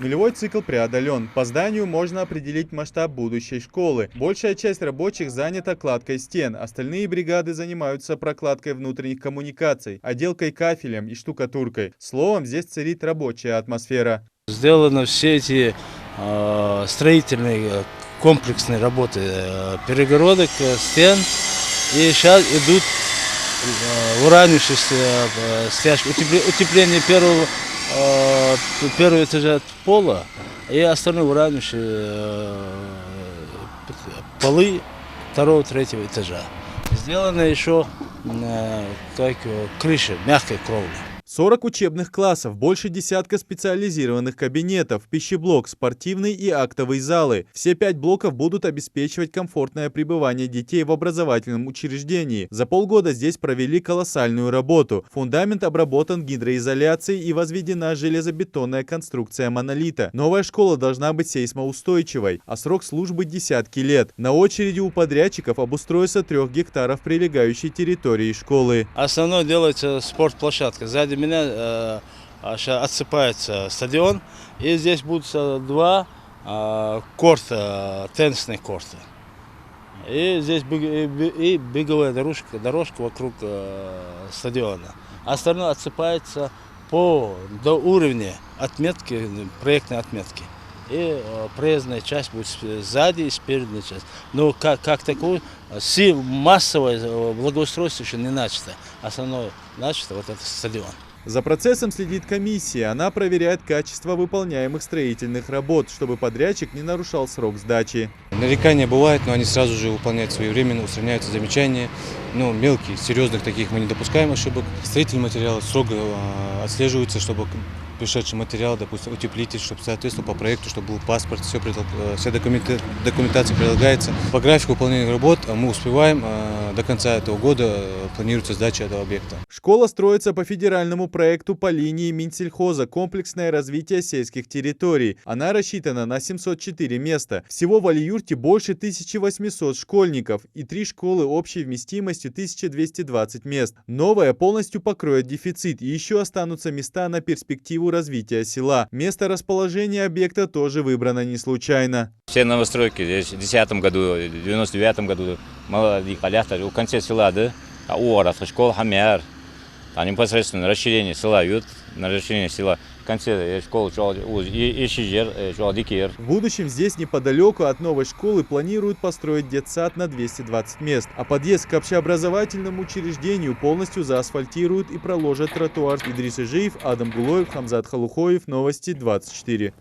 Нулевой цикл преодолен. По зданию можно определить масштаб будущей школы. Большая часть рабочих занята кладкой стен. Остальные бригады занимаются прокладкой внутренних коммуникаций, отделкой кафелем и штукатуркой. Словом, здесь царит рабочая атмосфера. Сделаны все эти строительные комплексные работы, перегородок, стен. И сейчас идут уравнивающиеся стяжки, утепление первого этажа пола и остальные уравнивающие полы второго-третьего этажа. Сделана еще как крыша, мягкая кровля. 40 учебных классов, больше десятка специализированных кабинетов, пищеблок, спортивный и актовый залы. Все 5 блоков будут обеспечивать комфортное пребывание детей в образовательном учреждении. За полгода здесь провели колоссальную работу. Фундамент обработан гидроизоляцией и возведена железобетонная конструкция монолита. Новая школа должна быть сейсмоустойчивой, а срок службы десятки лет. На очереди у подрядчиков обустройство 3 гектаров прилегающей территории школы. Основное делается спортплощадка. Сзади меня отсыпается стадион, и здесь будут 2 корта, теннисных корта. И здесь беговая дорожка вокруг стадиона. Остальное отсыпается до уровня отметки, проектной отметки. И проездная часть будет сзади и спередная часть. Но как такое, массовое благоустройство еще не начато. Основное начато вот этот стадион. За процессом следит комиссия. Она проверяет качество выполняемых строительных работ, чтобы подрядчик не нарушал срок сдачи. Нарекания бывают, но они сразу же выполняют своевременно, устраняются замечания. Но мелкие, серьезных таких мы не допускаем ошибок. Строительный материал строго отслеживается, чтобы пришедший материал, допустим, утеплитель, чтобы соответствовал по проекту, чтобы был паспорт, вся документация прилагается. По графику выполнения работ мы успеваем. До конца этого года планируется сдача этого объекта. Школа строится по федеральному проекту по линии Минсельхоза «Комплексное развитие сельских территорий». Она рассчитана на 704 места. Всего в Али-Юрте больше 1800 школьников и 3 школы общей вместимостью 1220 мест. Новая полностью покроет дефицит, и еще останутся места на перспективу развития села. Место расположения объекта тоже выбрано не случайно. Все новостройки здесь в 2010 году, в 1999 году, молодых коллектор, в конце села, да, школа Хамяр, непосредственно расширение села, на расширение села. В конце школы В будущем здесь неподалеку от новой школы планируют построить детсад на 220 мест, а подъезд к общеобразовательному учреждению полностью заасфальтируют и проложат тротуар. Идрис Ижиев, Адам Гулоев, Хамзат Халухоев, Новости 24.